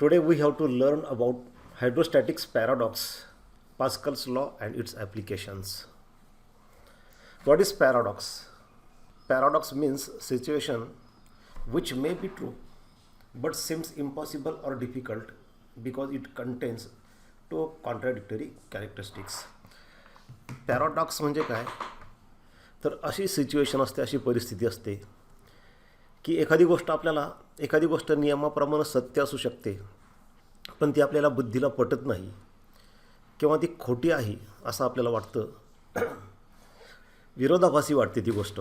Today we have to learn about hydrostatics paradox, Pascal's law and its applications. What is paradox? Paradox means situation which may be true but seems impossible or difficult because it contains two contradictory characteristics. Paradox म्हणजे काय तर अशी situation असते, अशी परिस्थिती असते की एखादी गोष्ट नियमाप्रमाणे सत्य असू शकते पण ती आपल्याला बुद्धीला पटत नाही किंवा ती खोटी आहे असं आपल्याला वाटतं, विरोधाभासी वाटते ती गोष्ट.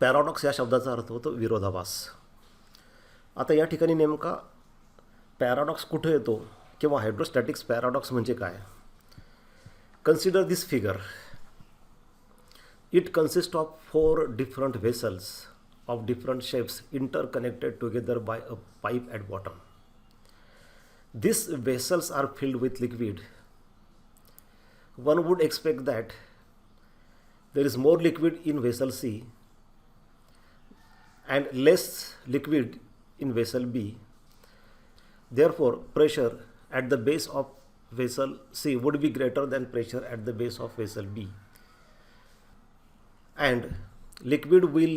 पॅराडॉक्स या शब्दाचा अर्थ होतो विरोधाभास. आता या ठिकाणी नेमका पॅराडॉक्स कुठे येतो किंवा हायड्रोस्टॅटिक्स पॅराडॉक्स म्हणजे काय? Consider this figure. It consists of 4 different vessels of different shapes interconnected together by a pipe at bottom. These vessels are filled with liquid. One would expect that there is more liquid in vessel C and less liquid in vessel B. Therefore, pressure at the base of vessel C would be greater than pressure at the base of vessel B, and liquid will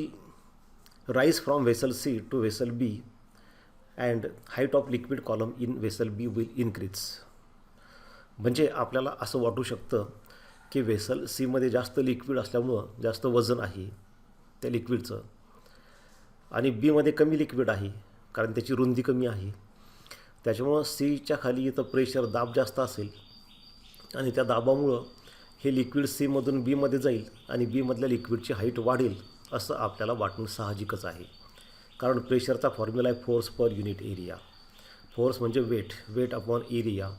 rise from vessel C to vessel B and height of liquid column in vessel B will increase. म्हणजे आपल्याला असं वाटू शकतं की vessel C मध्ये जास्त liquid असल्यामुळं जास्त वजन आहे त्या लिक्विडचं आणि बी मध्ये कमी लिक्विड आहे कारण त्याची रुंदी कमी आहे. त्याच्यामुळं सीच्या खाली इथं प्रेशर दाब जास्त असेल आणि त्या दाबामुळं हे लिक्विड सीमधून बीमध्ये जाईल आणि बीमधल्या लिक्विडची हाईट वाढेल असं आपल्याला वाटणं साहजिकच आहे. कारण प्रेशरचा फॉर्म्युला आहे force per unit area. Force म्हणजे weight upon area.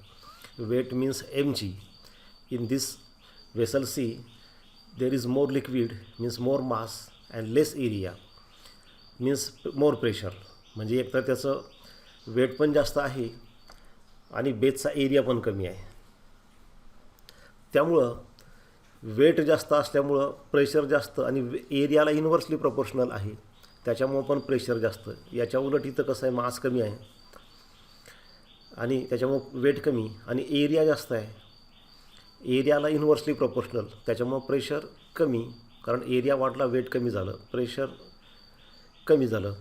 Weight means mg. In this vessel see there is more liquid means more mass and less area means more pressure. म्हणजे एकतर त्याचं वेट पण जास्त आहे आणि बेसचा एरिया पण कमी आहे. त्यामुळं वेट जास्त असल्यामुळं प्रेशर जास्त आणि एरियाला इन्व्हर्सली प्रोपोर्शनल आहे, त्याच्यामुळं पण प्रेशर जास्त. याच्या उलट इथं कसं आहे, मास कमी आहे आणि त्याच्यामुळं वेट कमी आणि एरिया जास्त आहे. एरियाला इन्व्हर्सली प्रोपोर्शनल, त्याच्यामुळं प्रेशर कमी. कारण एरिया वाढला, वेट कमी झालं, प्रेशर कमी झालं.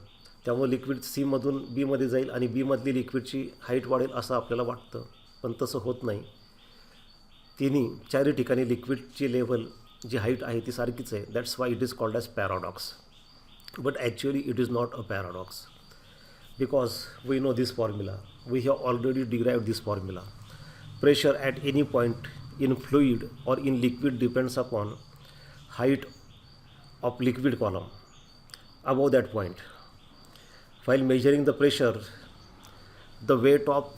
त्यामुळे लिक्विड सीमधून बीमध्ये जाईल आणि बीमधली लिक्विडची हाईट वाढेल असं आपल्याला वाटतं, पण तसं होत नाही. चारही ठिकाणी लिक्विडची लेवल जी हाईट आहे ती सारखीच आहे. That's why it is called as paradox. But actually it is not a paradox because we know this formula. We have already derived this formula. Pressure at any point in fluid or in liquid depends upon height of liquid column above that point. While measuring the pressure, the weight of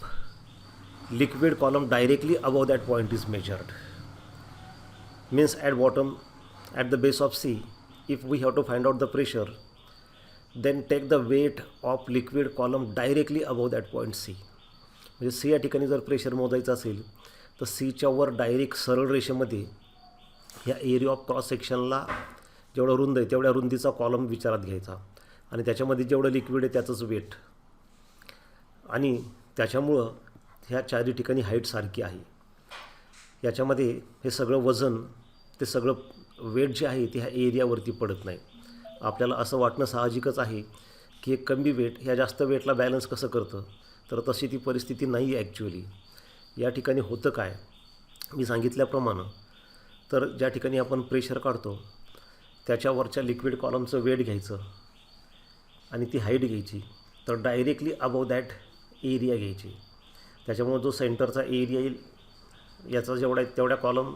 liquid column directly above that point is measured. Means at bottom, at the base of C, if we have to find out the pressure, then take the weight of liquid column directly above that point C. म्हणजे C या ठिकाणी जर pressure मोजायचं असेल तर सीच्या वर direct सरळ रेषेमध्ये ह्या एरिया ऑफ क्रॉस सेक्शनला जेवढं रुंद आहे तेवढ्या रुंदीचा कॉलम विचारात घ्यायचा आणि त्याच्यामध्ये जेवढं लिक्विड आहे त्याचंच वेट. आणि त्याच्यामुळं ह्या चारही ठिकाणी हाईट सारखी आहे. याच्यामध्ये हे सगळं वजन, ते सगळं वेट जे आहे ते ह्या एरियावरती पडत नाही. आपल्याला असं वाटणं साहजिकच आहे की एक कमी वेट ह्या जास्त वेटला बॅलन्स कसं करतं, तर तशी ती परिस्थिती नाही आहे ॲक्च्युअली. या ठिकाणी होतं काय, मी सांगितल्याप्रमाणे, तर ज्या ठिकाणी आपण प्रेशर काढतो त्याच्यावरच्या लिक्विड कॉलमचं वेट घ्यायचं आणि ती हाईट घ्यायची, तर डायरेक्टली अबव दॅट एरिया घ्यायची. त्याच्यामुळे जो सेंटरचा एरिया येईल याचा जेवढा तेवढ्या कॉलम,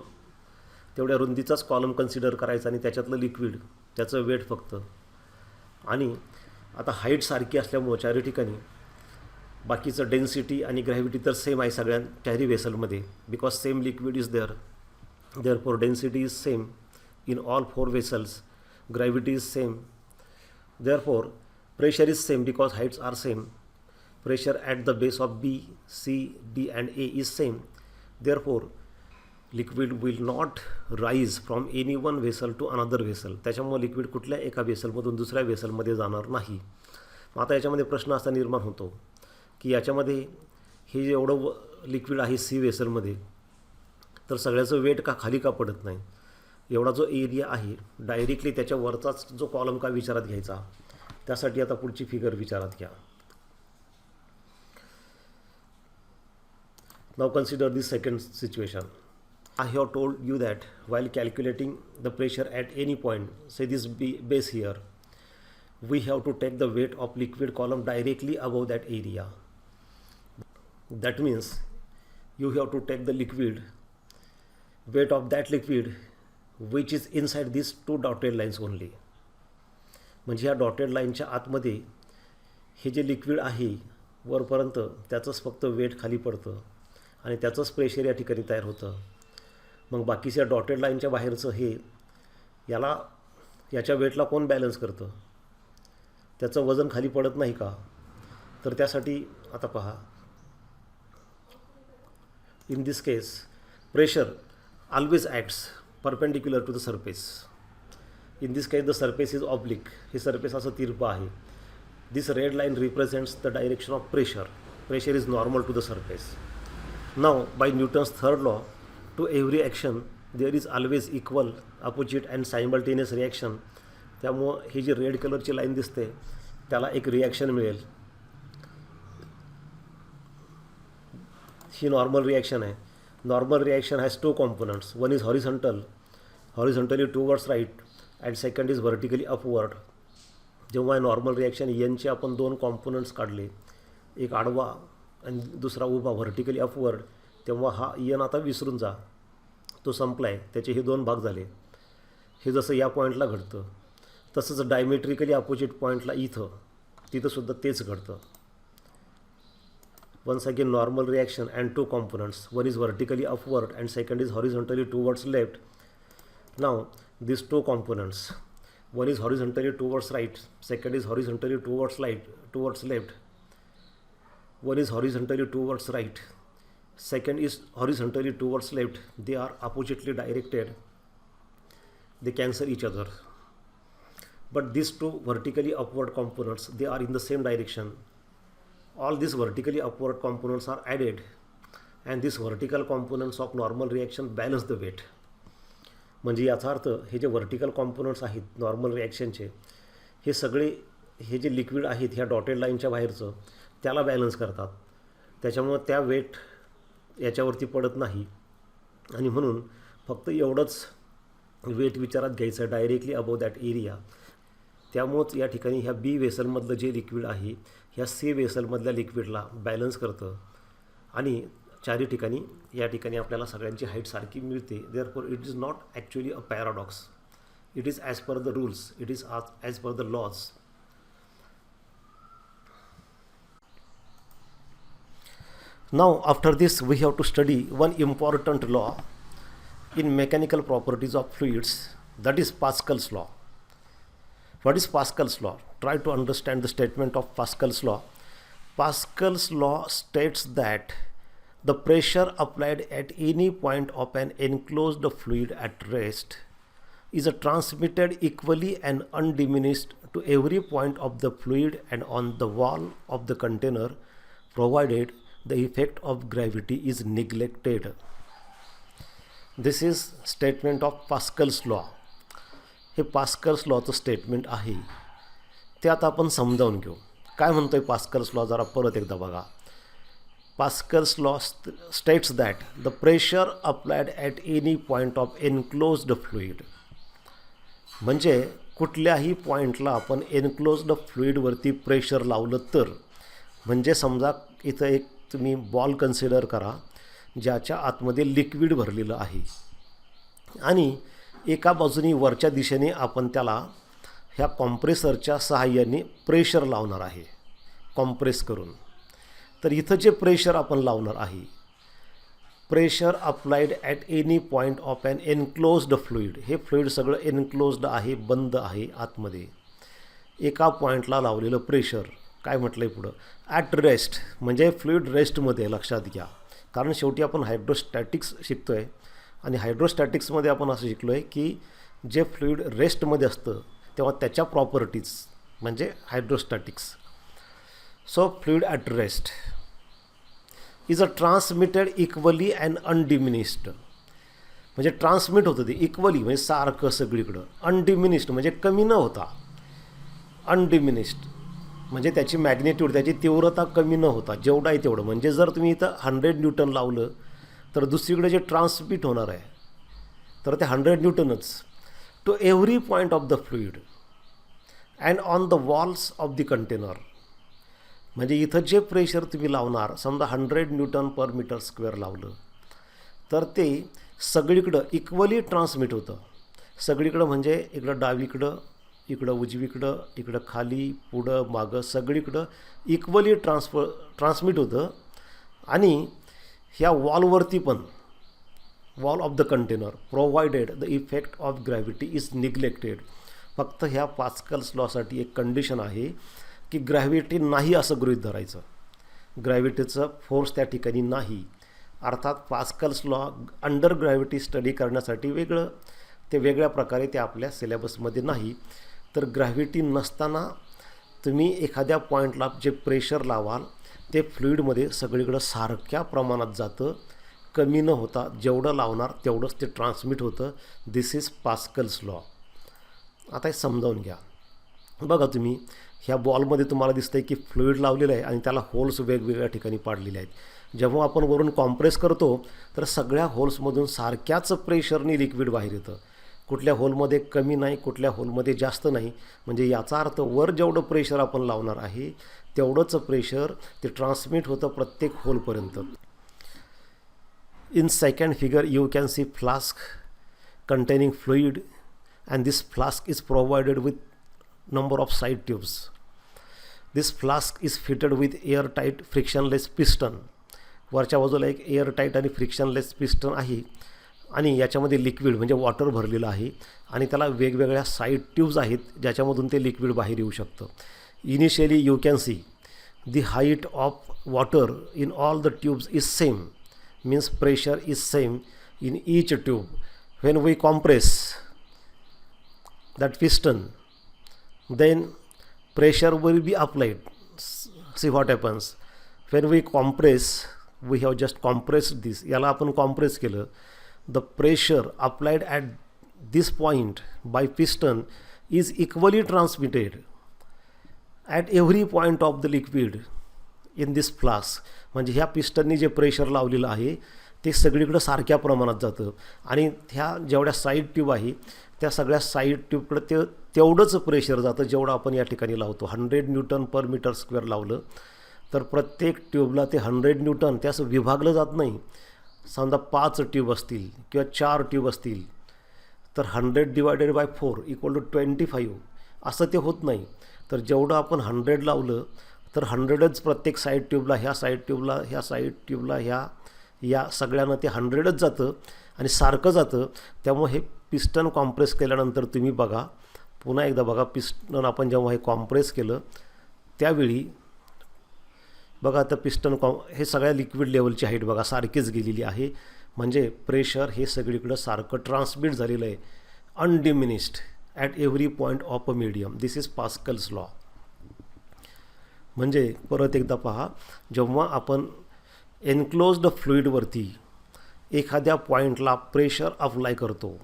तेवढ्या रुंदीचाच कॉलम कन्सिडर करायचा आणि त्याच्यातलं लिक्विड त्याचं वेट फक्त. आणि आता हाईट सारखी असल्यामुळं चारही ठिकाणी बाकीचं डेन्सिटी आणि ग्रॅव्हिटी तर सेम आहे चारही वेसलमध्ये, because same liquid is there for density is same in all 4 vessels, gravity is same, therefore pressure is same because heights are same. Pressure at the base of B, C, D and A is same, therefore liquid will not rise from any one vessel to another vessel. त्याच्यामुळे liquid कुठल्या एका वेसलमधून दुसऱ्या वेसलमध्ये जाणार नाही. आता याच्यामध्ये प्रश्न असा निर्माण होतो की याच्यामध्ये हे जे एवढं लिक्विड आहे सी वेसलमध्ये, तर सगळ्याचं वेट का खाली का पडत नाही? एवढा जो एरिया आहे डायरेक्टली त्याच्या वरचाच जो कॉलम का विचारात घ्यायचा, त्यासाठी आता पुढची फिगर विचारात घ्या. Now consider the second situation. I have told you that while calculating the pressure at any point, say this base here, we have to take the weight of liquid column directly above that area. That means you have to take the weight of that liquid which is inside these two dotted lines only. म्हणजे ह्या dotted लाईनच्या आतमध्ये हे जे liquid आहे वरपर्यंत त्याचंच फक्त वेट खाली पडतं आणि त्याचंच प्रेशर या ठिकाणी तयार होतं. मग बाकीच्या डॉटेड लाईनच्या बाहेरचं हे याच्या वेटला कोण बॅलन्स करतं? त्याचं वजन खाली पडत नाही का? तर त्यासाठी आता पहा, in this case pressure always acts perpendicular to the surface. In this case the surface is oblique. हे सरफेस असं तिरपं आहे. This red line represents the direction of pressure. Pressure is normal to the surface. Now, by Newton's third law, to every action there is always equal, opposite and simultaneous reaction. त्यामुळं ही जी red कलरची line दिसते त्याला एक reaction मिळेल. ही normal reaction आहे. Normal reaction has two components. One is horizontally towards right and second is vertically upward. जेव्हा normal reaction एनचे आपण दोन कॉम्पोनंट्स काढले, एक आडवा आणि दुसरा उभा व्हर्टिकली अपवर्ड, तेव्हा हा एन आता विसरून जा, तो संपला आहे. त्याचे हे दोन भाग झाले. हे जसं या पॉईंटला घडतं तसंच डायमेट्रिकली अपोजिट पॉईंटला तिथंसुद्धा तेच घडतं. Once again normal reaction and two components. One is vertically upward and second is horizontally towards left. Now this two components, one is horizontally towards right, second is horizontally towards left. One is horizontally towards right, second is horizontally towards left. They are oppositely directed. They cancel each other. But these two vertically upward components, they are in the same direction. All these vertically upward components are added, and these vertical components of normal reaction balance the weight. म्हणजे याचा अर्थ हे जे vertical components आहेत normal रिॲक्शनचे, हे सगळे हे जे लिक्विड आहेत ह्या डॉटेड लाईनच्या बाहेरचं त्याला बॅलन्स करतात. त्याच्यामुळं त्या वेट याच्यावरती पडत नाही आणि म्हणून फक्त एवढंच वेट विचारात घ्यायचं डायरेक्टली अबोव दॅट एरिया. त्यामुळंच या ठिकाणी ह्या बी वेसलमधलं जे लिक्विड आहे ह्या सी वेसलमधल्या लिक्विडला बॅलन्स करतं आणि चारी ठिकाणी या ठिकाणी आपल्याला सगळ्यांची हाईट सारखी मिळते. Therefore it is not actually a paradox. It is as per the rules, it is as per the laws. Now after this we have to study one important law in mechanical properties of fluids, that is Pascal's law. What is Pascal's law? Try to understand the statement of Pascal's law. Pascal's law states that the pressure applied at any point of an enclosed fluid at rest is transmitted equally and undiminished to every point of the fluid and on the wall of the container, provided the effect of gravity is neglected. This is statement of Pascal's law. हे Pascal's लॉचं statement आहे. ते आता आपण समजावून घेऊ. काय म्हणतोय Pascal's law जरा परत एकदा बघा. Pascal's law states that the pressure applied at any point of enclosed fluid. म्हणजे कुठल्याही पॉईंटला आपण एनक्लोज्ड फ्लुईडवरती प्रेशर लावलं तर, म्हणजे समजा इथं एक तुम्ही बॉल कन्सिडर करा ज्याच्या आतमध्ये लिक्विड भरलेलं आहे आणि एका बाजूनी वरच्या दिशेने आपण त्याला ह्या कॉम्प्रेसरच्या सहाय्याने प्रेशर लावणार आहे कॉम्प्रेस करून. तर इथं जे प्रेशर आपण लावणार आहे, pressure applied at any point of an enclosed fluid. हे फ्लुईड सगळं एनक्लोज्ड आहे, बंद आहे आतमध्ये. एका पॉईंटला लावलेलं प्रेशर काय म्हटलं आहे पुढं, ॲट रेस्ट, म्हणजे फ्लुईड रेस्टमध्ये. लक्षात घ्या, कारण शेवटी आपण हायड्रोस्टॅटिक्स शिकतो आहे आणि हायड्रोस्टॅटिक्समध्ये आपण असं शिकलो आहे की जे फ्लुईड रेस्टमध्ये असतं तेव्हा त्याच्या प्रॉपर्टीज म्हणजे hydrostatics. So fluid at rest is a transmitted equally and undiminished. म्हणजे ट्रान्समिट होतं ते इक्वली म्हणजे सारखं सगळीकडं. अनडिमिनिस्ड म्हणजे कमी न होता. अनडिमिनिस्ड म्हणजे त्याची मॅग्नेट्यूड, त्याची तीव्रता कमी न होता, जेवढं आहे तेवढं. म्हणजे जर तुम्ही इथं 100 न्यूटन लावलं तर दुसरीकडे जे ट्रान्समिट होणार आहे तर ते 100 न्यूटनच to every point of the fluid and on the walls of the container. म्हणजे इथं जे प्रेशर तुम्ही लावणार, समजा 100 न्यूटन पर मीटर स्क्वेअर लावलं तर ते सगळीकडं इक्वली ट्रान्समिट होतं. सगळीकडं म्हणजे इकडं डावीकडं, इकडं उजवीकडं, इकडं खाली, पुढं, मागं सगळीकडं इक्वली ट्रान्समिट होतं. आणि ह्या वॉलवरती पण, wall of the container, provided the effect of gravity is neglected. फक्त ह्या पास्कल्स लॉसाठी एक कंडिशन आहे की ग्रॅव्हिटी नाही असं गृहीत धरायचं. ग्रॅव्हिटीचं फोर्स त्या ठिकाणी नाही. अर्थात Pascal's law under gravity study करण्यासाठी वेगळं, ते वेगळ्या प्रकारे ते आपल्या सिलेबसमध्ये नाही. तर ग्रॅव्हिटी नसताना तुम्ही एखाद्या पॉईंटला जे प्रेशर लावाल ते फ्लुईडमध्ये सगळीकडं सारख्या प्रमाणात जातं, कमी न होता. जेवढं लावणार तेवढंच ते ट्रान्समिट होतं. दिस इज पास्कल्स लॉ. आता हे समजावून घ्या. बघा तुम्ही ह्या बॉलमध्ये तुम्हाला दिसतं आहे की फ्लुईड लावलेलं आहे आणि त्याला होल्स वेगवेगळ्या ठिकाणी पाडलेले आहेत. जेव्हा आपण वरून कॉम्प्रेस करतो तर सगळ्या होल्समधून सारख्याच प्रेशरने लिक्विड बाहेर येतं. कुठल्या होलमध्ये कमी नाही, कुठल्या होलमध्ये जास्त नाही. म्हणजे याचा अर्थ वर जेवढं प्रेशर आपण लावणार आहे तेवढंच प्रेशर ते ट्रान्समिट होतं प्रत्येक होलपर्यंत. In second figure you can see flask containing fluid and this flask is provided with number of side tubes. This flask is fitted with airtight frictionless piston. वरच्या बाजूला एक एअरटाईट आणि फ्रिक्शनलेस पिस्टन आहे आणि याच्यामध्ये लिक्विड म्हणजे water भरलेलं आहे आणि त्याला वेगवेगळ्या साईड ट्यूब्स आहेत ज्याच्यामधून ते लिक्विड बाहेर येऊ शकतं. Initially you can see the height of water in all the tubes is same. means pressure is same in each tube. When we compress that piston, then pressure will be applied. See what happens when we compress. We have just compressed this, याला आपण compress केलं. The pressure applied at this point by piston is equally transmitted at every point of the liquid in this flask. म्हणजे ह्या पिस्टननी जे pressure लावलेलं आहे ते सगळीकडं सारख्या प्रमाणात जातं आणि ह्या जेवढ्या साईड ट्यूब आहे त्या सगळ्या साईड ट्यूबकडं तेवढंच प्रेशर जातं जेवढं आपण या ठिकाणी लावतो. 100 न्यूटन पर मीटर स्क्वेअर लावलं तर प्रत्येक ट्यूबला ते 100 न्यूटन ते असं विभागलं जात नाही. समजा 5 ट्यूब असतील किंवा 4 ट्यूब असतील तर 100 डिवायडेड बाय 4 इक्वल टू 25 असं ते होत नाही. तर जेवढं आपण 100 लावलं तर 100च प्रत्येक साईड ट्यूबला, ह्या साईड ट्यूबला, ह्या साईड ट्यूबला, या सगळ्यांना ते 100च जातं आणि सारखं जातं. त्यामुळे हे पिस्टन कॉम्प्रेस केल्यानंतर तुम्ही बघा, पुन्हा एकदा बघा, पिस्टन आपण जेव्हा हे कॉम्प्रेस केलं त्यावेळी बघा आता पिस्टन हे सगळ्या लिक्विड लेवलची हाईट बघा सारखीच गेलेली आहे. म्हणजे प्रेशर हे सगळीकडं सारखं ट्रान्समिट झालेलं आहे, undiminished at every point of a medium. This is Pascal's law. म्हणजे परत एकदा पहा, जेव्हा आपण एन्क्लोज्ड फ्लुईडवरती एखाद्या पॉईंटला प्रेशर अप्लाय करतो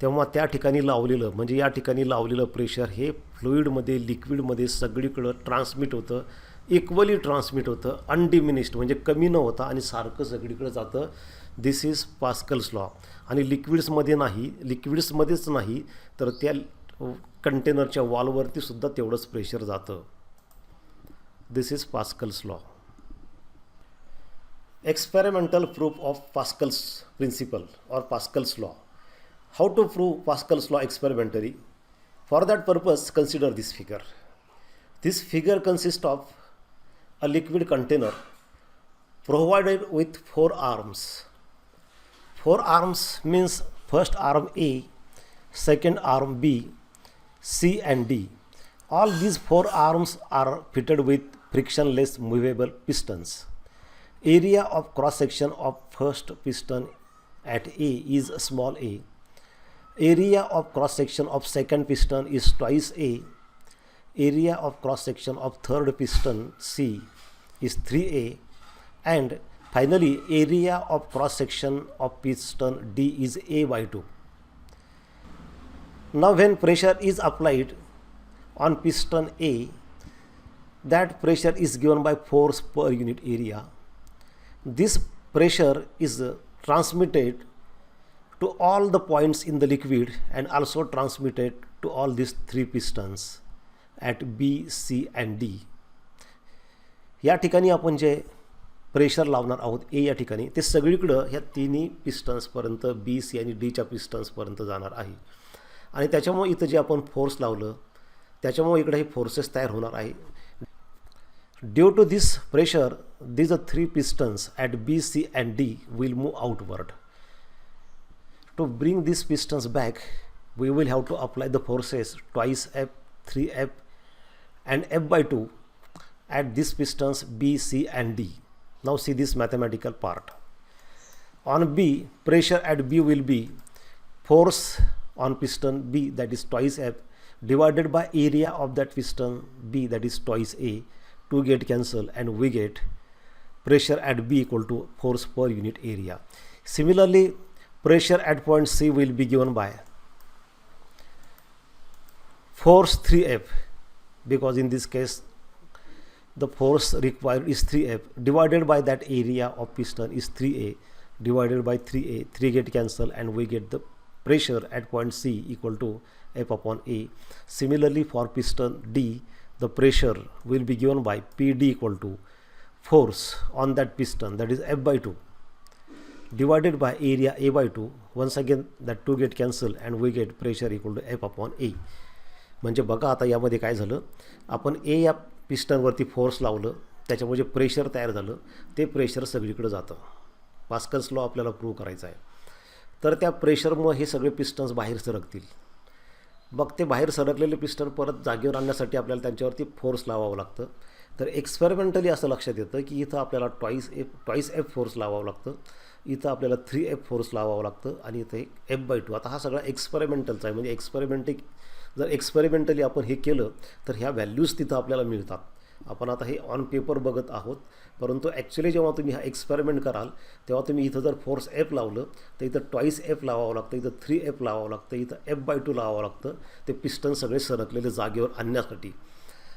तेव्हा त्या ठिकाणी लावलेलं, म्हणजे या ठिकाणी लावलेलं प्रेशर हे फ्लुईडमध्ये, लिक्विडमध्ये सगळीकडं ट्रान्समिट होतं, इक्वली ट्रान्समिट होतं, अनडिमिनिस्ड म्हणजे कमी न होता आणि सारखं सगळीकडं जातं. This is Pascal's law. आणि लिक्विड्समध्येच नाही तर त्या कंटेनरच्या वॉलवरती सुद्धा तेवढंच प्रेशर जातं. This is Pascal's law. Experimental proof of Pascal's principle or Pascal's law. How to prove Pascal's law experimentally? For that purpose, consider this figure. This figure consists of a liquid container provided with 4 arms. 4 arms means first arm A, second arm B, C and D. All these 4 arms are fitted with frictionless movable pistons. Area of cross section of first piston at A is small a. Area of cross section of second piston is twice A. Area of cross section of third piston C is 3A, and Finally, area of cross section of piston D is A by 2. Now when pressure is applied on piston A, that pressure is given by force per unit area. This pressure is transmitted to all the points in the liquid and also transmitted to all these three pistons at B, C and D. या ठिकाणी आपण जे pressure लावणार आहोत ए या ठिकाणी ते सगळीकडं ह्या तिन्ही पिस्टन्सपर्यंत बी सी आणि डीच्या पिस्टन्सपर्यंत जाणार आहे आणि त्याच्यामुळे इथं जे आपण फोर्स लावलं त्याच्यामुळे इकडे हे फोर्सेस तयार होणार आहे. Due to this pressure these three pistons at B, C and D will move outward. To bring these pistons back, we will have to apply the forces twice F, 3F and F by 2 at these pistons B, C and D. Now see this mathematical part. On B, pressure at B will be force on piston B, that is twice F, divided by area of that piston B, that is twice A. 2 get cancelled and we get pressure at B equal to force per unit area. Similarly, pressure at point C will be given by force 3F, because in this case the force required is 3F, divided by that area of piston is 3A, divided by 3A, 3 get cancelled and we get the pressure at point C equal to F upon A. Similarly, for piston D, the pressure will be given by PD equal to force on that piston, that is F by 2, divided by area A by 2. Once again that 2 get cancelled and we get pressure equal to F upon A. म्हणजे बघा आता यामध्ये काय झालं, आपण ए या पिस्टनवरती force लावलं त्याच्यामुळे जे प्रेशर तयार झालं ते प्रेशर सगळीकडे जातं. पास्कल्स लॉ आपल्याला प्रूव्ह करायचा आहे. तर त्या प्रेशरमुळे हे सगळे पिस्टन्स बाहेर सरकतील. मग ते बाहेर सरकलेले पिस्टन परत जागेवर आणण्यासाठी आपल्याला त्यांच्यावरती फोर्स लावावं लागतं. तर एक्सपेरिमेंटली असं लक्षात येतं की इथं आपल्याला ट्वाईस एफ फोर्स लावावं लागतं, इथं आपल्याला 3F फोर्स लावावं लागतं आणि इथं एक F by 2. आता हा सगळा एक्सपेरिमेंटलचा आहे, म्हणजे जर एक्सपेरिमेंटली आपण हे केलं तर ह्या व्हॅल्यूज तिथं आपल्याला मिळतात. आपण आता हे ऑन पेपर बघत आहोत, परंतु ॲक्च्युली जेव्हा तुम्ही हा एक्सपेरिमेंट कराल तेव्हा तुम्ही इथं जर फोर्स F लावलं तर इथं ट्वाईस F लावावं लागतं, इथं 3F लावावं लागतं, इथं F by 2 लावावं लागतं ते पिस्टन सगळे सरकलेले जागेवर आणण्यासाठी.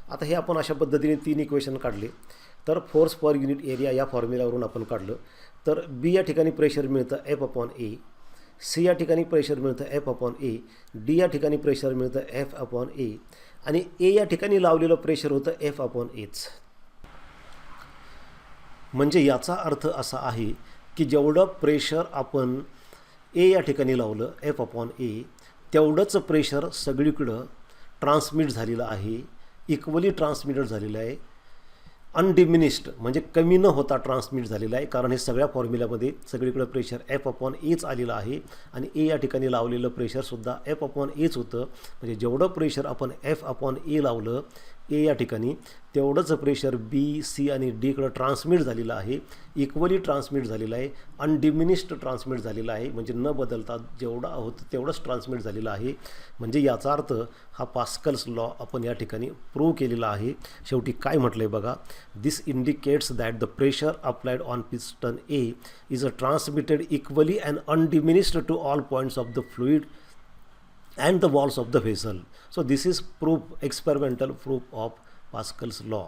आता हे आपण अशा पद्धतीने 3 इक्वेशन काढले. तर फोर्स पर युनिट एरिया या फॉर्म्युल्यावरून आपण काढलं. तर बी या ठिकाणी प्रेशर मिळतं F अपॉन ए, सी या ठिकाणी प्रेशर मिळतं F अपॉन ए, डी या ठिकाणी प्रेशर मिळतं F अपॉन ए आणि ए या ठिकाणी लावलेलं प्रेशर होतं F अपॉन एच. म्हणजे याचा अर्थ असा आहे की जेवढं प्रेशर आपण ए या ठिकाणी लावलं F अपॉन ए तेवढंच प्रेशर सगळीकडं ट्रान्समिट झालेलं आहे, इक्वली ट्रान्समिटेड झालेलं आहे. अनडिमिनिश्ड म्हणजे कमी न होता ट्रान्समिट झालेला आहे, कारण हे सगळ्या फॉर्म्युल्यामध्ये सगळीकडे प्रेशर F अपॉन एच आलेलं आहे आणि ए या ठिकाणी लावलेलं प्रेशरसुद्धा F अपॉन एच होतं. म्हणजे जेवढं प्रेशर आपण F अपॉन ए लावलं ए या ठिकाणी तेवढंच प्रेशर बी, सी आणि डीकडं ट्रान्समिट झालेलं आहे, इक्वली ट्रान्समिट झालेलं आहे, अनडिमिनिश्ड ट्रान्समिट झालेलं आहे. म्हणजे न बदलता जेवढं होतं तेवढंच ट्रान्समिट झालेलं आहे. म्हणजे याचा अर्थ हा पास्कल्स लॉ आपण या ठिकाणी प्रूव्ह केलेला आहे. शेवटी काय म्हटलं आहे बघा, this indicates that the pressure applied on piston A is transmitted equally and undiminished to all points of the fluid and the walls of the vessel. So this is proof, experimental proof of Pascal's law.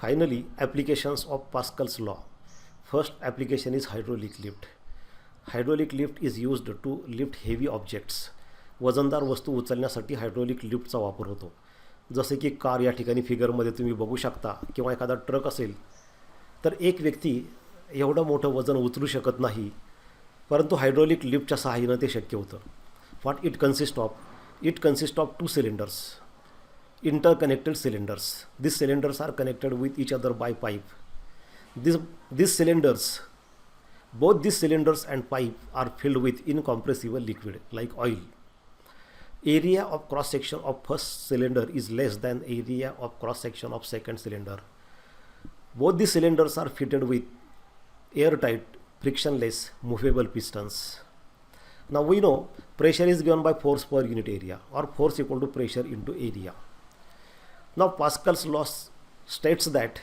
Finally, applications of Pascal's law. First application is hydraulic lift. Hydraulic lift is used to lift heavy objects. वजनदार वस्तू उचलण्यासाठी hydraulic लिफ्टचा वापर होतो. जसे की car या ठिकाणी फिगरमध्ये तुम्ही बघू शकता किंवा एखादा ट्रक असेल तर एक व्यक्ती एवढं मोठं वजन उचलू शकत नाही, परंतु हायड्रोलिक लिफ्टच्या सहाय्यानं ते शक्य होतं. What it consist of? It consist of 2 cylinders, interconnected cylinders. These cylinders are connected with each other by pipe. These cylinders, both these cylinders and pipe are filled with incompressible liquid like oil. Area of cross section of first cylinder is less than area of cross section of second cylinder. Both these cylinders are fitted with airtight, frictionless, movable pistons. Now we know pressure is given by force per unit area, or force equal to pressure into area. Now Pascal's law states that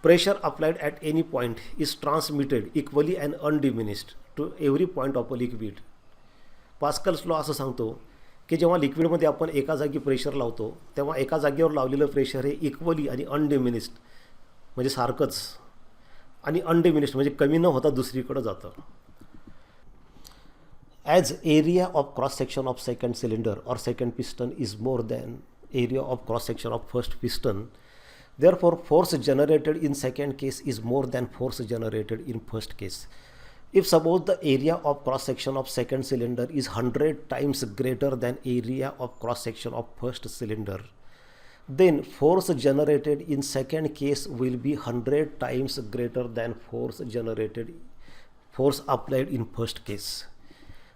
pressure applied at any point is transmitted equally and undiminished to every point of a liquid. Pascal's law असं सांगतो की जेव्हा लिक्विडमध्ये आपण एका जागी pressure लावतो तेव्हा एका जागेवर लावलेलं प्रेशर हे इक्वली आणि अनडिमिनिस्ड म्हणजे सारखंच आणि अनडिमिनिस्ड म्हणजे कमी न होता दुसरीकडे जातं. As area of cross section of second cylinder or second piston is more than area of cross section of first piston, therefore force generated in second case is more than force generated in first case. If suppose the area of cross section of second cylinder is 100 times greater than area of cross section of first cylinder, then force generated in second case will be 100 times greater than force applied in first case.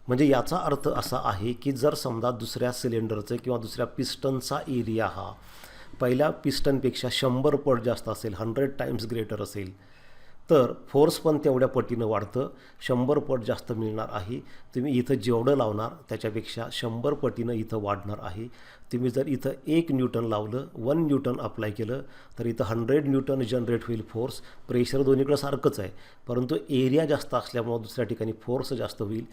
म्हणजे याचा अर्थ असा आहे की जर समजा दुसऱ्या सिलेंडरचं किंवा दुसऱ्या पिस्टनचा एरिया हा पहिल्या पिस्टनपेक्षा 100 पट जास्त असेल, 100 टाइम्स ग्रेटर असेल, तर फोर्स पण तेवढ्या पटीनं वाढतं, 100 पट जास्त मिळणार आहे. तुम्ही इथं जेवढं लावणार त्याच्यापेक्षा 100 पटीनं इथं वाढणार आहे. तुम्ही जर इथं 1 न्यूटन लावलं, 1 न्यूटन अप्लाय केलं तर इथं 100 न्यूटन जनरेट होईल फोर्स. प्रेशर दोन्हीकडं सारखंच आहे, परंतु एरिया जास्त असल्यामुळं दुसऱ्या ठिकाणी फोर्स जास्त होईल.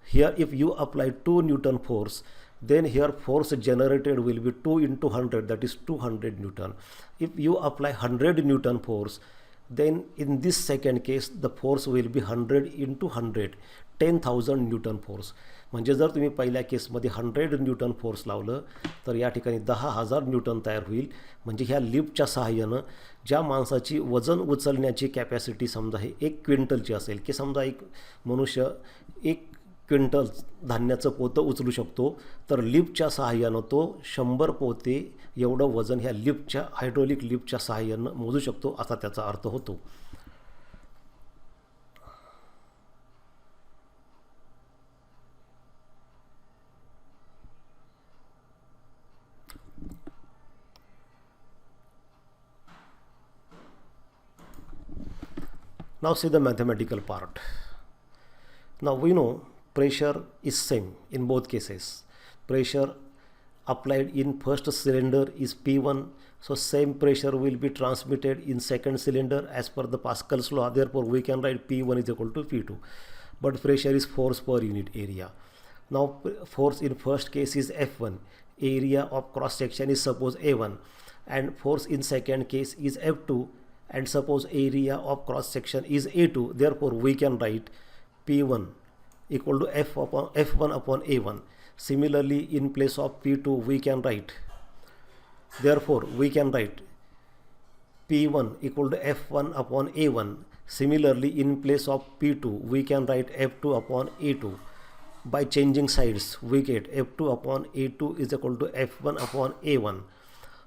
Here if you apply 2 Newton force, then here force generated will be 2 into 100, that is 200 Newton. If you apply 100 Newton force, then in this second case the force will be 100 into 100, 10,000 Newton force. म्हणजे जर तुम्ही पहिल्या केसमध्ये 100 newton force लावलं तर या ठिकाणी 10,000 Newton तयार होईल. म्हणजे ह्या लिफ्टच्या सहाय्यानं ज्या माणसाची वजन उचलण्याची कॅपॅसिटी समजा हे 1 क्विंटलची असेल, की समजा एक मनुष्य 1 क्विंटल धान्याचं पोतं उचलू शकतो, तर लिफ्टच्या सहाय्यानं तो 100 पोते एवढं वजन ह्या लिफ्टच्या हायड्रोलिक लिफ्टच्या सहाय्यानं मोजू शकतो, असा त्याचा अर्थ होतो. Now see the mathematical part. Now we know pressure is same in both cases. Pressure applied in first cylinder is P1, so same pressure will be transmitted in second cylinder as per the Pascal's law. Therefore we can write P1 is equal to P2, but pressure is force per unit area. Now force in first case is F1, area of cross section is suppose A1, and force in second case is F2, and suppose area of cross section is A2. Therefore we can write P1 equal to F1 upon A1. Similarly in place of P2 we can write, therefore we can write P1 equal to F1 upon A1. Similarly in place of P2 we can write F2 upon A2. By changing sides we get F2 upon A2 is equal to F1 upon A1.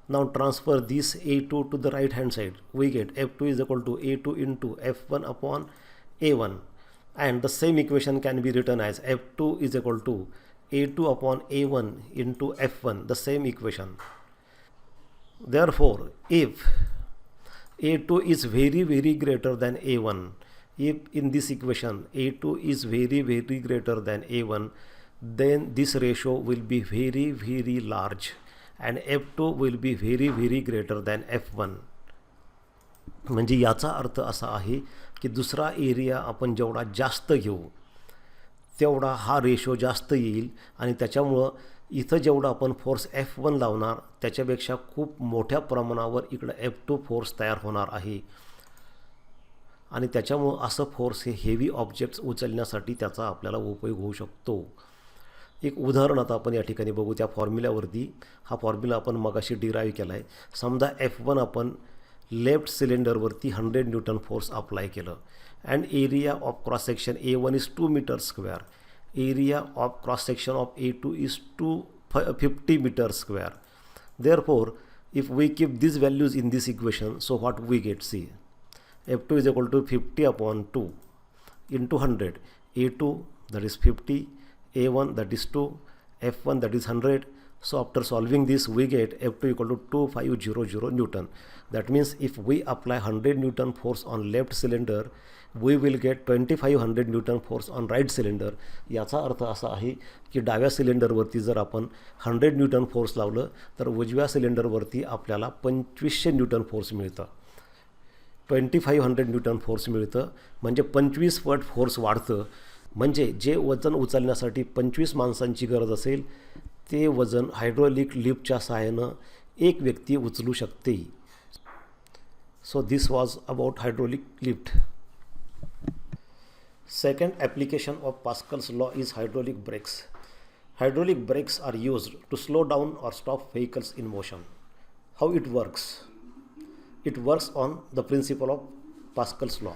Now transfer this A2 to the right hand side, we get F2 is equal to A2 into F1 upon A1. And the same equation can be written as F2 is equal to A2 upon A1 into F1, the same equation. Therefore, if A2 is very, very greater than A1, if in this equation A2 is very, very greater than A1, then this ratio will be very, very large and F2 will be very, very greater than F1. म्हणजे याचा अर्थ असा आहे की दुसरा area आपण जेवढा जास्त घेऊ तेवढा हा रेशो जास्त येईल आणि त्याच्यामुळं इथं जेवढा आपण फोर्स F1 लावणार त्याच्यापेक्षा खूप मोठ्या प्रमाणावर इकडं F2 फोर्स तयार होणार आहे आणि त्याच्यामुळं असं फोर्स हे हेवी ऑब्जेक्ट्स उचलण्यासाठी त्याचा आपल्याला उपयोग होऊ शकतो. एक उदाहरण आता आपण या ठिकाणी बघू त्या फॉर्म्युल्यावरती. हा फॉर्म्युला आपण मगाशी डिराईव्ह केला आहे. समजा F1 आपण लेफ्ट सिलेंडरवरती 100 न्यूटन फोर्स अप्लाय केलं and area of cross section A1 is 2 metre square, area of cross section of A2 is 250 metre square. Therefore if we keep these values in this equation, so what we get, see F2 is equal to 50 upon 2 into 100, A2 that is 50, A1 that is 2, F1 that is 100. So after solving this we get F2 equal to 2500 Newton. That means if we apply 100 Newton force on left cylinder, we will get 2500 Newton force on right cylinder. याचा अर्थ असा आहे की डाव्या सिलेंडरवरती जर आपण 100 newton force लावलं तर उजव्या सिलेंडरवरती आपल्याला 2500 न्यूटन फोर्स मिळतं. 2500 न्यूटन फोर्स मिळतं, म्हणजे 25 पट फोर्स वाढतं. म्हणजे जे वजन उचलण्यासाठी 25 माणसांची गरज असेल ते वजन हायड्रॉलिक लिफ्टच्या सहाय्यानं एक व्यक्ती उचलू शकते. So this was about hydraulic lift. Second application of Pascal's law is hydraulic brakes. Hydraulic brakes are used to slow down or stop vehicles in motion. How it works? It works on the principle of Pascal's law.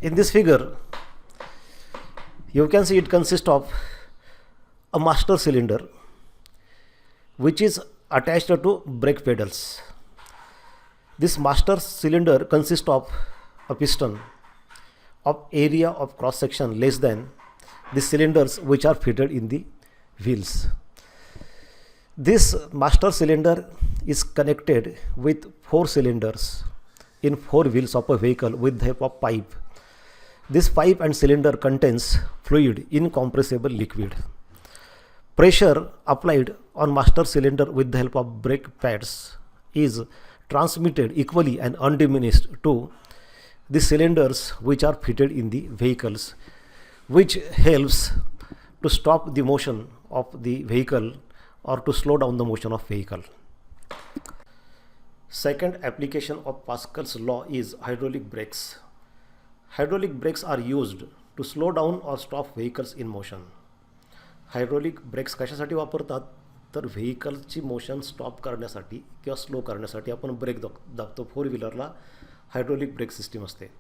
In this figure, you can see it consists of a master cylinder which is attached to brake pedals. This master cylinder consists of a piston of area of cross section less than the cylinders which are fitted in the wheels. This master cylinder is connected with 4 cylinders in 4 wheels of a vehicle with the help of pipe. This pipe and cylinder contains fluid, incompressible liquid. Pressure applied on master cylinder with the help of brake pads is transmitted equally and undiminished to the cylinders which are fitted in the vehicles, which helps to stop the motion of the vehicle or to slow down the motion of vehicle. Second application of Pascal's law is hydraulic brakes. Hydraulic brakes are used to slow down or stop vehicles in motion. Hydraulic brakes कशासाठी वापरतात तर व्हेकलची motion stop करण्यासाठी किंवा slow करण्यासाठी आपण break दाबतो. 4 व्हीलरला hydraulic break system असते.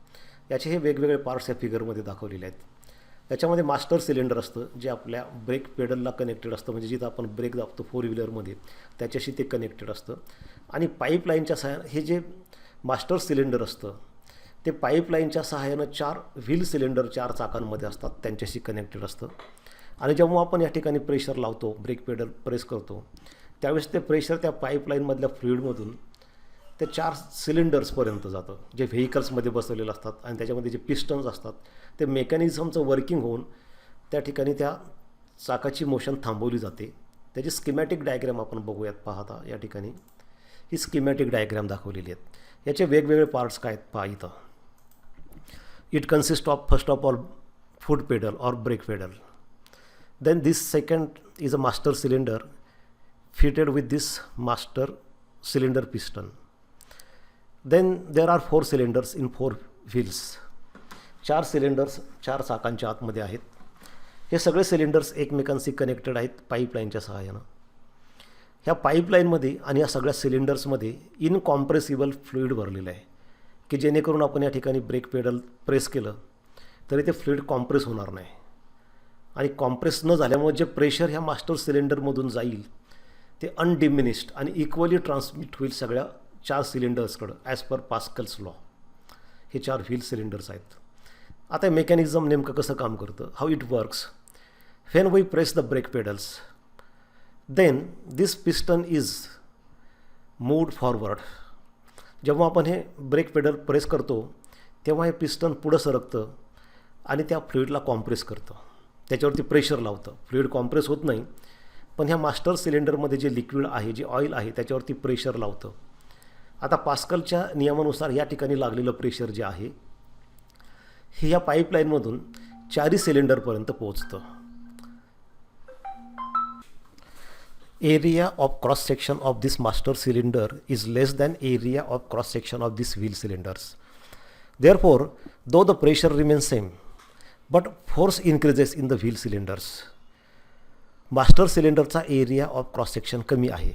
याचे हे वेगवेगळे पार्ट्स या फिगरमध्ये दाखवलेले आहेत. याच्यामध्ये मास्टर सिलेंडर असतं जे आपल्या ब्रेक पेडलला कनेक्टेड असतं, म्हणजे जिथं आपण ब्रेक दाबतो 4 व्हीलरमध्ये त्याच्याशी ते कनेक्टेड असतं. आणि पाईपलाईनच्या सहाय्यानं हे जे मास्टर सिलेंडर असतं ते पाईपलाईनच्या सहाय्यानं 4 व्हील सिलेंडर 4 चाकांमध्ये असतात त्यांच्याशी कनेक्टेड असतं. आणि जेव्हा आपण या ठिकाणी प्रेशर लावतो, ब्रेक पेडल प्रेस करतो, त्यावेळेस ते प्रेशर त्या पाईपलाईनमधल्या फ्लुईडमधून ते 4 सिलेंडर्सपर्यंत जातं जे व्हेकल्समध्ये बसवलेलं असतात. आणि त्याच्यामध्ये जे पिस्टन्स असतात ते मेकॅनिझमचं वर्किंग होऊन त्या ठिकाणी त्या चाकाची मोशन थांबवली जाते. त्याची स्कीमॅटिक डायग्रॅम आपण बघूयात. पाहता या ठिकाणी ही स्कीमॅटिक डायग्रॅम दाखवलेली आहेत. याचे वेगवेगळे पार्ट्स काय आहेत पहा इथं. It consist of first of all foot pedal or brake pedal. Then this second is a master cylinder fitted with this master cylinder piston. Then there are 4 cylinders in 4 wheels. 4 cylinders 4 चाकांच्या आतमध्ये आहेत. हे सगळे cylinders एकमेकांशी connected आहेत पाईपलाईनच्या सहाय्यानं. ह्या पाईपलाईनमध्ये आणि या सगळ्या सिलेंडर्समध्ये इनकॉम्प्रेसिबल फ्लुईड भरलेलं आहे की जेणेकरून आपण या ठिकाणी ब्रेक पेडल प्रेस केलं तरी ते फ्लुईड कॉम्प्रेस होणार नाही. आणि कॉम्प्रेस न झाल्यामुळे जे प्रेशर ह्या मास्टर सिलेंडरमधून जाईल ते अनडिमिनिश्ड आणि इक्वली ट्रान्समिट होईल सगळ्या 4 सिलेंडर्सकडं ॲज पर पास्कल्स लॉ. हे 4 व्हील सिलेंडर्स आहेत. आता मेकॅनिझम नेमकं कसं काम करतं, how it works. When we press the brake pedals then this piston is moved forward. जेव्हा आपण हे ब्रेक पेडल प्रेस करतो तेव्हा हे पिस्टन पुढं सरकतं आणि त्या फ्लुईडला कॉम्प्रेस करतं, त्याच्यावरती प्रेशर लावतं. फ्लुईड कॉम्प्रेस होत नाही पण ह्या मास्टर सिलेंडरमध्ये जे लिक्विड आहे, जे ऑइल आहे त्याच्यावरती प्रेशर लावतं. आता पास्कलच्या नियमानुसार या ठिकाणी लागलेलं प्रेशर जे आहे हे या पाईपलाईनमधून 4 सिलेंडरपर्यंत पोहोचतं. Area of cross section of this master cylinder is less than area of cross section of this wheel cylinders. Therefore though the pressure remains same but force increases in the wheel cylinders. Master सिलेंडरचा area of cross section कमी आहे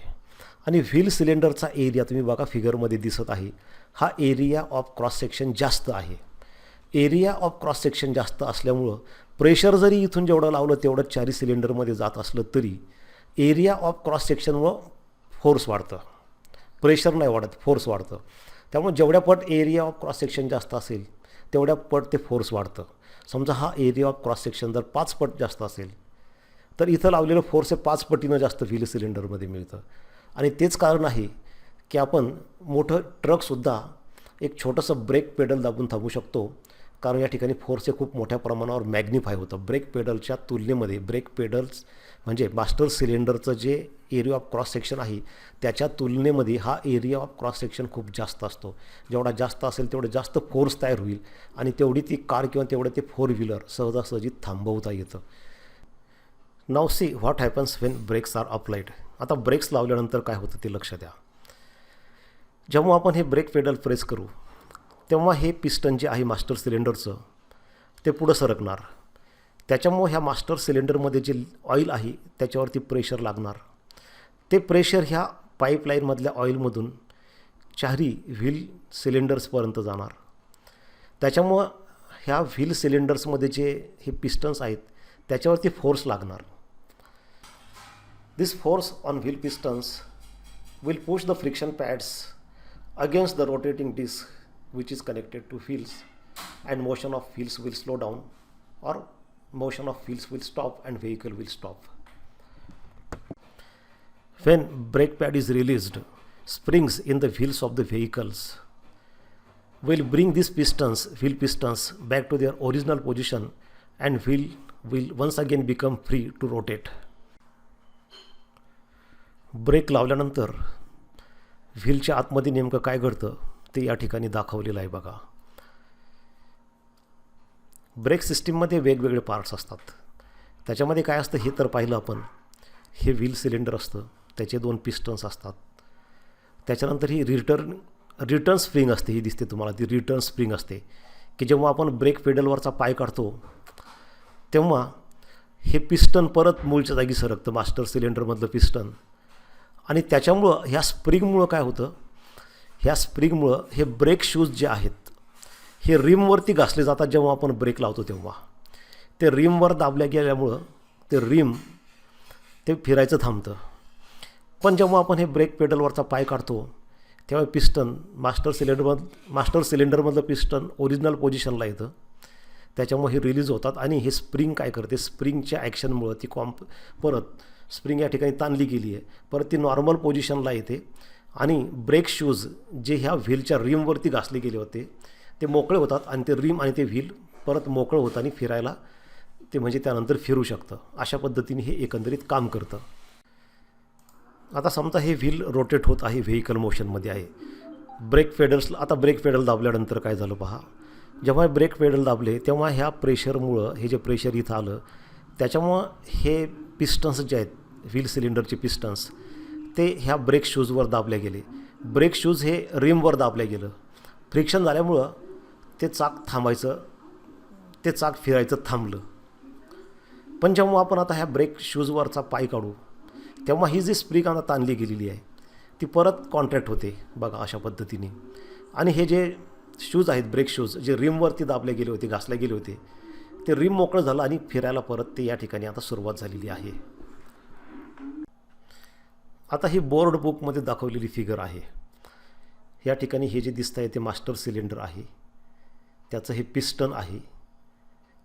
आणि wheel सिलेंडरचा area तुम्ही बघा फिगरमध्ये दिसत आहे, हा एरिया ऑफ क्रॉस सेक्शन जास्त आहे. एरिया ऑफ क्रॉस सेक्शन जास्त असल्यामुळं प्रेशर जरी इथून जेवढं लावलं तेवढं 4 सिलेंडरमध्ये जात असलं तरी एरिया ऑफ क्रॉस सेक्शनमुळं फोर्स वाढतं. प्रेशर नाही वाढत, फोर्स वाढतं. त्यामुळे जेवढ्या पट एरिया ऑफ क्रॉस सेक्शन जास्त असेल तेवढ्या पट ते फोर्स वाढतं. समजा हा एरिया ऑफ क्रॉस सेक्शन जर 5 पट जास्त असेल तर इथं लावलेलं फोर्स हे 5 पटीनं जास्त व्हील सिलेंडरमध्ये मिळतं. आणि तेच कारण आहे की आपण मोठं ट्रकसुद्धा एक छोटंसं ब्रेक पेडल दाबून थांबवू शकतो, कारण या ठिकाणी फोर्स हे खूप मोठ्या प्रमाणावर मॅग्निफाय होतं. ब्रेक पेडलच्या तुलनेमध्ये ब्रेक पेडल्स म्हणजे मास्टर सिलेंडरचं जे एरिया ऑफ क्रॉस सेक्शन आहे त्याच्या तुलनेमध्ये हा एरिया ऑफ क्रॉस सेक्शन खूप जास्त असतो. जेवढा जास्त असेल तेवढं जास्त फोर्स तयार होईल आणि तेवढी ती कार किंवा तेवढं ते फोर व्हीलर सहजासहजी थांबवता येतं. Now see what happens when brakes are applied. आता ब्रेक्स लावल्यानंतर काय होतं ते लक्ष द्या. जेव्हा आपण हे ब्रेक पेडल प्रेस करू तेव्हा हे पिस्टन जे आहे मास्टर सिलेंडरचं ते पुढं सरकणार. त्याच्यामुळं ह्या मास्टर सिलेंडरमध्ये जे ऑइल आहे त्याच्यावरती प्रेशर लागणार. ते प्रेशर ह्या पाईपलाईनमधल्या ऑइलमधून चारही व्हील सिलेंडर्सपर्यंत जाणार. त्याच्यामुळं ह्या व्हील सिलेंडर्समध्ये जे हे पिस्टन्स आहेत त्याच्यावरती फोर्स लागणार. This force on wheel pistons will push the friction pads against the rotating disc which is connected to wheels, and motion of wheels will slow down or motion of wheels will stop and vehicle will stop. When brake pad is released, springs in the wheels of the vehicles will bring these wheel pistons back to their original position and wheel will once again become free to rotate. Brake लावल्यानंतर व्हीलच्या आतमध्ये नेमकं काय घडतं ते या ठिकाणी दाखवलेलं आहे बघा. ब्रेक सिस्टीममध्ये वेगवेगळे पार्ट्स असतात. त्याच्यामध्ये काय असतं हे तर पाहिलं आपण. हे व्हील सिलेंडर असतं, त्याचे 2 पिस्टन्स असतात. त्याच्यानंतर ही रिटर्न स्प्रिंग असते, ही दिसते तुम्हाला ती रिटर्न स्प्रिंग असते की जेव्हा आपण ब्रेक पेडलवरचा पाय काढतो तेव्हा हे पिस्टन परत मूळच्या जागी सरकतं, मास्टर सिलेंडरमधलं पिस्टन. आणि त्याच्यामुळं ह्या स्प्रिंगमुळं काय होतं, ह्या स्प्रिंगमुळं हे ब्रेक शूज जे आहेत हे रिमवरती घासले जातात. जेव्हा आपण ब्रेक लावतो तेव्हा ते रिमवर दाबल्या गेल्यामुळं ते रिम ते फिरायचं थांबतं. पण जेव्हा आपण हे ब्रेक पेडलवरचा पाय काढतो तेव्हा पिस्टन मास्टर सिलेंडरमधलं पिस्टन ओरिजिनल पोझिशनला येतं. त्याच्यामुळे हे रिलीज होतात आणि हे स्प्रिंग काय करते, स्प्रिंगच्या ॲक्शनमुळं ती परत स्प्रिंग या ठिकाणी ताणली गेली आहे, परत ती नॉर्मल पोझिशनला येते आणि ब्रेक शूज जे ह्या व्हीलच्या रिमवरती घासले गेले होते ते मोकळे होतात आणि ते रिम आणि ते व्हील परत मोकळं होतं आणि फिरायला ते म्हणजे त्यानंतर फिरू शकतं. अशा पद्धतीने हे एकंदरीत काम करतं. आता समजा हे व्हील रोटेट होत आहे, व्हेकल मोशनमध्ये आहे. ब्रेक पेडल दाबल्यानंतर काय झालं पहा. जेव्हा ब्रेक पेडल दाबले तेव्हा ह्या प्रेशरमुळं हे जे प्रेशर इथं आलं त्याच्यामुळं हे पिस्टन्स जे आहेत व्हील सिलेंडरचे पिस्टन्स ते ह्या ब्रेक शूजवर दाबले गेले. ब्रेक शूज हे रिमवर दाबले गेलं. फ्रिक्शन झाल्यामुळं ते चाक फिरायचं थांबलं. पण जेव्हा आपण आता ह्या ब्रेक शूजवरचा पाय काढू तेव्हा ही जी स्प्रिंग आता ताणली गेलेली आहे ती परत कॉन्ट्रॅक्ट होते बघा अशा पद्धतीने. आणि हे जे शूज आहेत ब्रेक शूज जे रिमवरती दाबले गेले होते, घासले गेले होते, ते रिम मोकळं झालं आणि फिरायला परत ते या ठिकाणी आता सुरुवात झालेली आहे. आता ही बोर्ड बुकमध्ये दाखवलेली फिगर आहे. या ठिकाणी हे जे दिसतं आहे ते मास्टर सिलेंडर आहे. त्याचं हे पिस्टन आहे.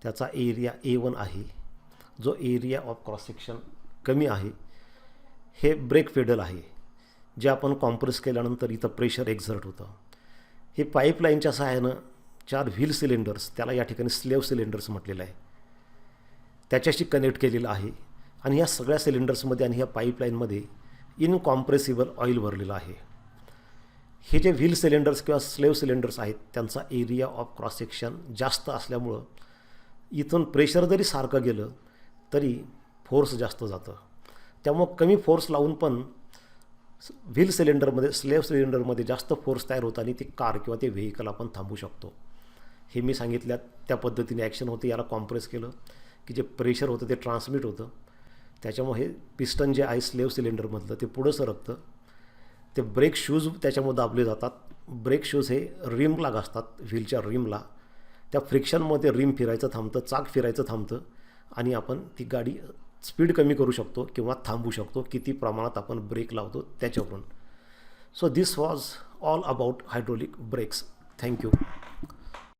त्याचा एरिया A1 आहे, जो एरिया ऑफ क्रॉस सेक्शन कमी आहे. हे ब्रेक पेडल आहे जे आपण कॉम्प्रेस केल्यानंतर इथं प्रेशर एक्झर्ट होतं. हे पाईपलाईनच्या सहाय्यानं 4 व्हील सिलेंडर्स, त्याला या ठिकाणी स्लेव्ह सिलेंडर्स म्हटलेलं आहे, त्याच्याशी कनेक्ट केलेलं आहे. आणि या सगळ्या सिलेंडर्समध्ये आणि ह्या पाईपलाईनमध्ये इनकॉम्प्रेसिबल ऑइल भरलेलं आहे. हे जे व्हील सिलेंडर्स किंवा स्लेव्ह सिलेंडर्स आहेत त्यांचा एरिया ऑफ क्रॉस सेक्शन जास्त असल्यामुळं इथून प्रेशर जरी सारखं गेलं तरी फोर्स जास्त जातं. त्यामुळं कमी फोर्स लावून पण व्हील सिलेंडरमध्ये स्लेव्ह सिलेंडरमध्ये जास्त फोर्स तयार होतं आणि ती कार किंवा ते व्हेकल आपण थांबवू शकतो. हे मी सांगितल्या त्या पद्धतीने ॲक्शन होते. याला कॉम्प्रेस केलं की जे प्रेशर होतं ते ट्रान्समिट होतं. त्याच्यामुळे हे पिस्टन जे आहे स्लेव्ह सिलेंडरमधलं ते पुढं सरकतं. ते ब्रेक शूज त्याच्यामुळे दाबले जातात. ब्रेक शूज हे रिमला घासतात, व्हीलच्या रिमला. त्या फ्रिक्शनमध्ये रिम फिरायचं थांबतं, चाक फिरायचं थांबतं आणि आपण ती गाडी स्पीड कमी करू शकतो किंवा थांबवू शकतो किती प्रमाणात आपण ब्रेक लावतो त्याच्यावरून. So this was all about hydraulic brakes. Thank you.